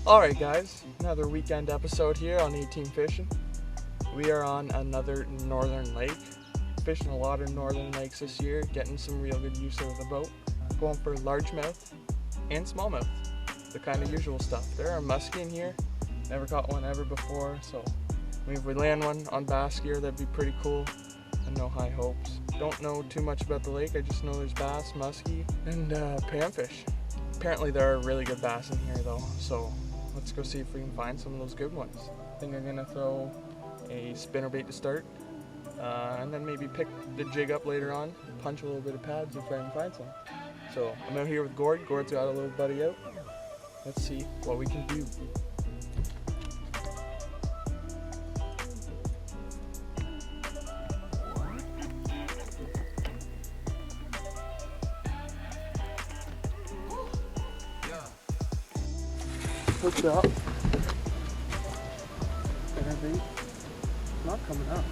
Alright guys, another weekend episode here on 18 Fishing. We are on another northern lake. Fishing a lot of northern lakes this year, getting some real good use out of the boat. Going for largemouth and smallmouth, the kind of usual stuff. There are muskie in here, never caught one ever before, so if we land one on bass gear, that'd be pretty cool, and no high hopes. Don't know too much about the lake, I just know there's bass, muskie, and panfish. Apparently there are really good bass in here though, so let's go see if we can find some of those good ones. I think I'm gonna throw a spinnerbait to start, and then maybe pick the jig up later on, punch a little bit of pads and try and find some. So I'm out here with Gord. Gord's got a little buddy out. Let's see what we can do. Hooked up. Spinnerbait. Not coming up.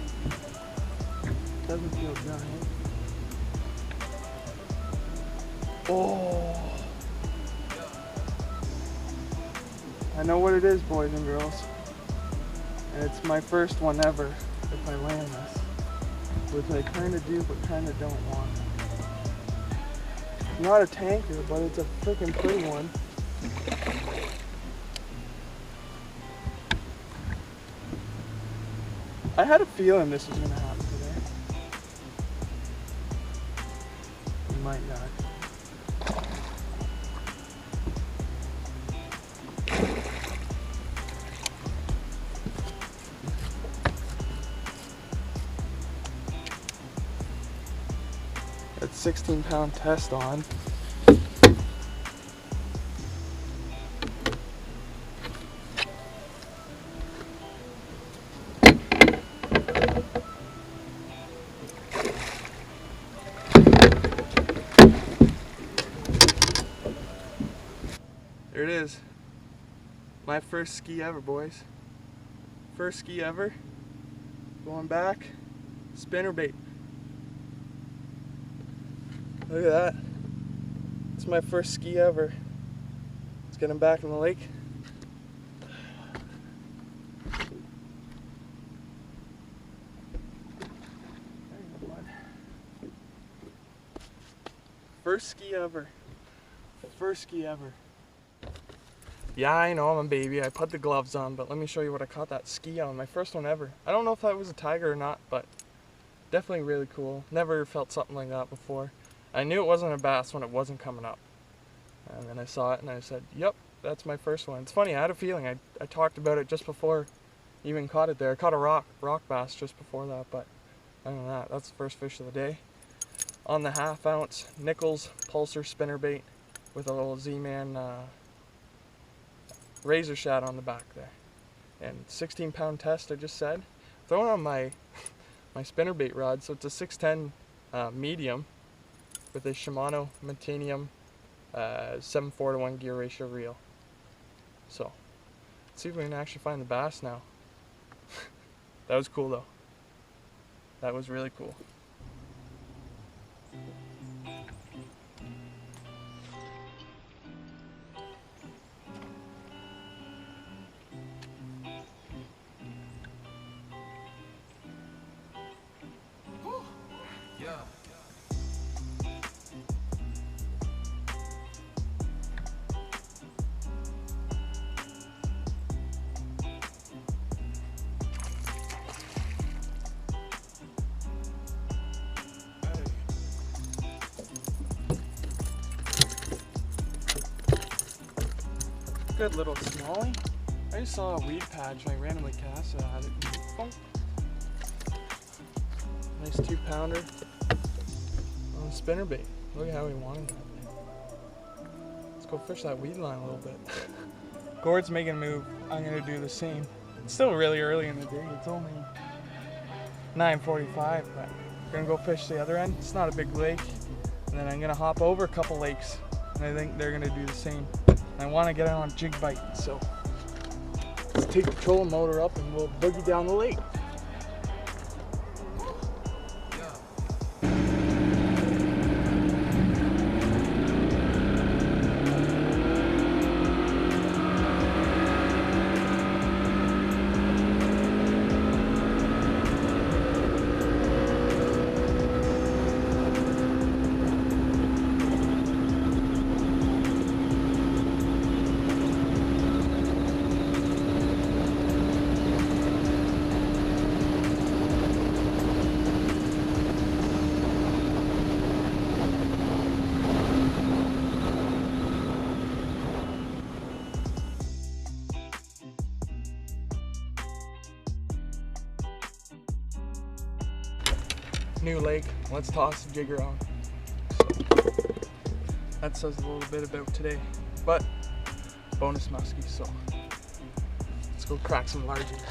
Doesn't feel giant. Oh! I know what it is, boys and girls. And it's my first one ever if I land this. Which I kind of do, but kind of don't want. Not a tanker, but it's a freaking pretty one. I had a feeling this was going to happen today. It might not. That 16-pound test on. There it is. My first ski ever, boys. First ski ever. Going back. Spinnerbait. Look at that. It's my first ski ever. Let's get him back in the lake. There you go, bud. First ski ever. First ski ever. Yeah, I know I'm a baby. I put the gloves on, but let me show you what I caught that ski on. My first one ever. I don't know if that was a tiger or not, but definitely really cool. Never felt something like that before. I knew it wasn't a bass when it wasn't coming up. And then I saw it and I said, yep, that's my first one. It's funny, I had a feeling. I talked about it just before I even caught it there. I caught a rock bass just before that, but other than that, that's the first fish of the day. On the 1/2 ounce Nichols Pulsar spinnerbait with a little Z-Man razor shad on the back there. And 16-pound test, I just said. Throwing on my spinnerbait rod, so it's a 610 medium with a Shimano Metanium 7:4:1 gear ratio reel. So, let's see if we can actually find the bass now. That was cool though. That was really cool. Good little smallie. I just saw a weed patch and I randomly cast it at it. Boom. Nice 2-pounder on spinnerbait. Look at how he wanted that thing. Let's go fish that weed line a little bit. Gord's making a move. I'm gonna do the same. It's still really early in the day. It's only 9:45, but we're gonna go fish the other end. It's not a big lake. And then I'm gonna hop over a couple lakes and I think they're gonna do the same. I want to get out on jig bite, so let's take the trolling motor up and we'll boogie down the lake. new lake, let's toss the jig around. That says a little bit about today, but bonus muskie, so let's go crack some largies.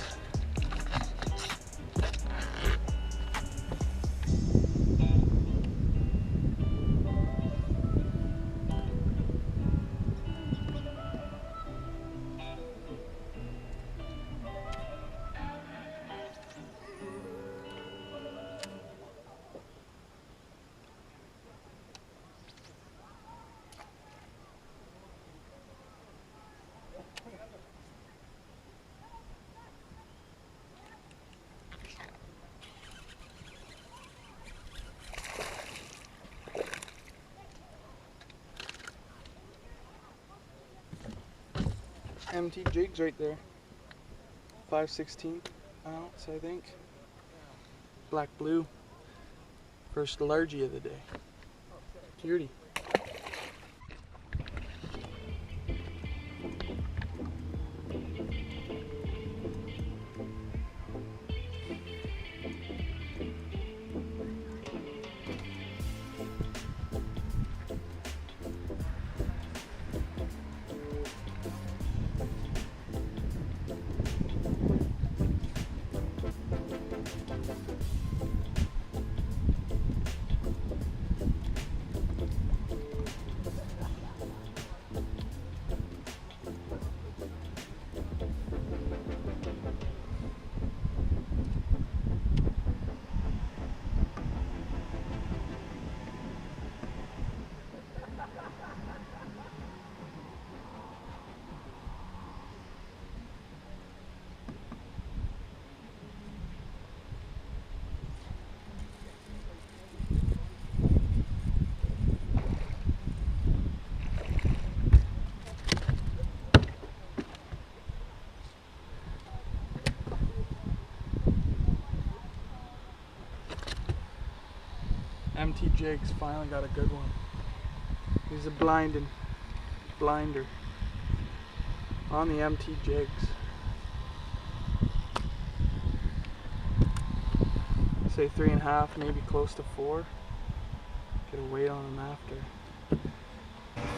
MT jigs right there. 5/16 ounce, I think. Black blue. First largie of the day. Cutie. MT jigs finally got a good one. He's a blinder on the MT jigs. Say 3.5, maybe close to 4. Get a weight on him after.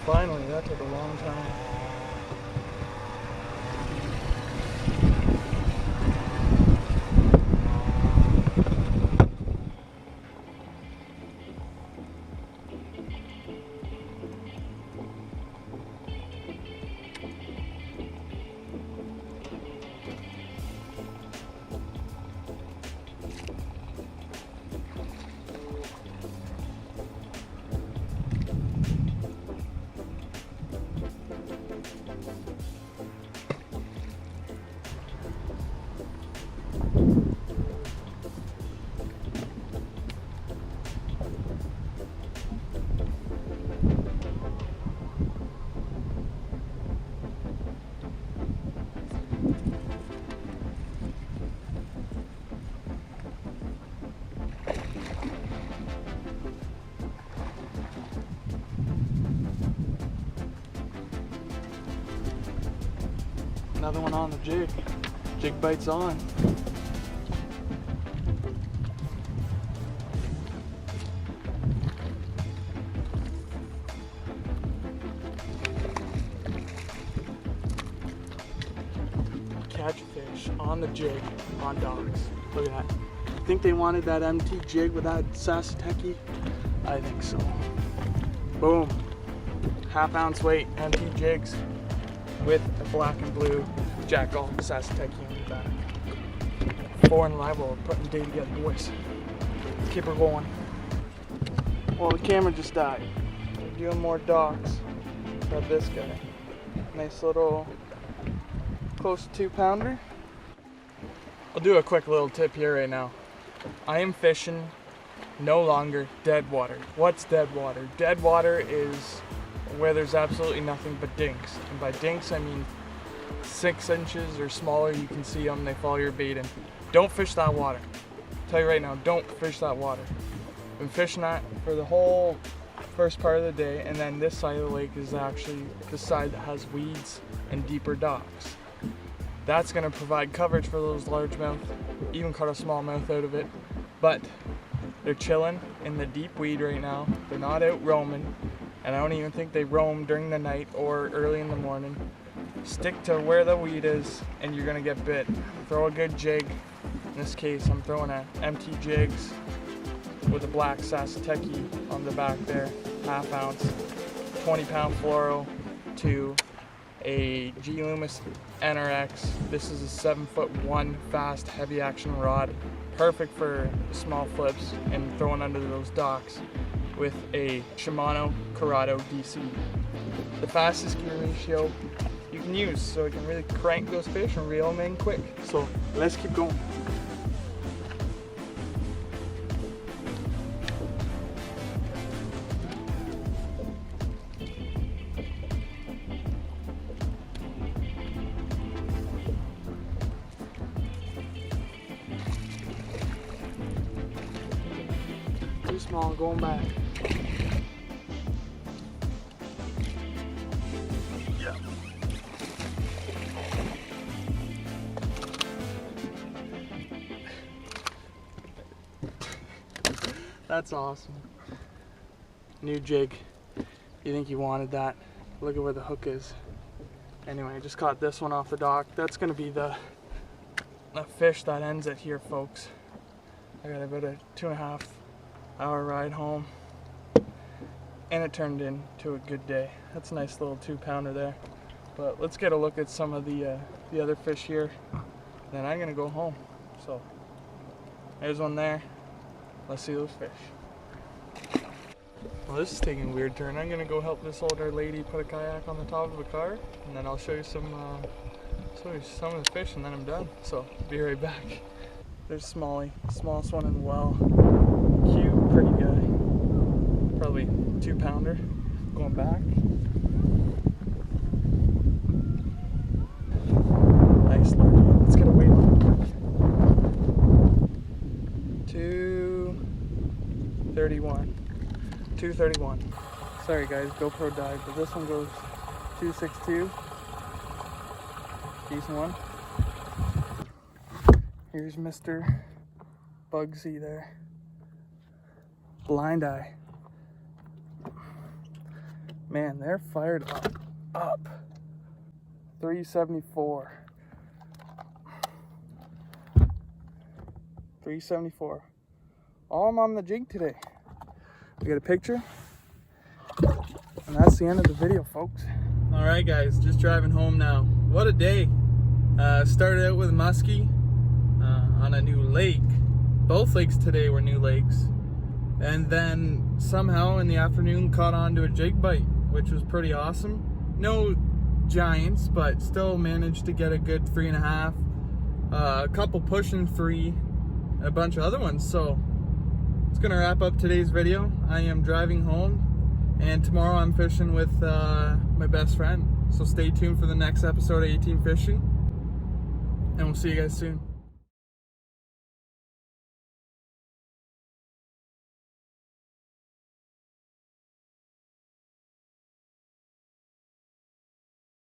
Finally, that took a long time. Another one on the jig. Jig bites on. Catch a fish on the jig on docks. Look at that. I think they wanted that MT jig with that Sasateki. I think so. Boom. 1/2 ounce weight MT jigs with a black and blue Jack Gall Sasateki on the back. 4 in live well, putting the day together, boys. Let's keep her going. Well, the camera just died. We're doing more docks. Got this guy. Nice little close to 2-pounder. I'll do a quick little tip here right now. I am fishing no longer dead water. What's dead water? Dead water is where there's absolutely nothing but dinks. And by dinks, I mean 6 inches or smaller. You can see them, they follow your bait in. Don't fish that water. I'll tell you right now, don't fish that water. Been fishing that for the whole first part of the day, and then this side of the lake is actually the side that has weeds and deeper docks. That's going to provide coverage for those largemouth, even cut a smallmouth out of it. But They're chilling in the deep weed right now. They're not out roaming, and I don't even think they roam during the night or early in the morning. Stick to where the weed is and you're gonna get bit. Throw a good jig. In this case, I'm throwing a MT jigs with a black Sasateki on the back there, 1/2 ounce, 20-pound fluoro to a G Loomis NRX. This is a 7'1" fast heavy action rod, perfect for small flips and throwing under those docks with a Shimano Corrado DC. The fastest gear ratio you can use, so it can really crank those fish and reel them in quick. So let's keep going. Too small, going back. Yeah. That's awesome. New jig. You think you wanted that? Look at where the hook is. Anyway, I just caught this one off the dock. That's gonna be the fish that ends it here, folks. I got about a 2.5 hour ride home, and it turned into a good day. That's a nice little 2-pounder there. But let's get a look at some of the other fish here. Then I'm gonna go home. So there's one there. Let's see those fish. Well, this is taking a weird turn. I'm gonna go help this older lady put a kayak on the top of a car, and then I'll show you some of the fish, and then I'm done. So be right back. There's Smalley, smallest one in the well. Cute, pretty guy. Probably 2-pounder. Going back. Nice large one. Let's get a weight on it. 231. 231. Sorry guys, GoPro died, but this one goes 262. Decent one. Here's Mr. Bugsy there. Blind eye. Man, they're fired up. 374. 374. All I'm on the jig today. We got a picture. And that's the end of the video, folks. Alright guys, just driving home now. What a day. Started out with Muskie on a new lake. Both lakes today were new lakes. And then somehow in the afternoon caught on to a jig bite, which was pretty awesome. No giants, but still managed to get a good 3.5. A couple pushing 3, a bunch of other ones. So it's gonna wrap up today's video. I am driving home, and tomorrow I'm fishing with my best friend. So stay tuned for the next episode of 18 Fishing, and we'll see you guys soon.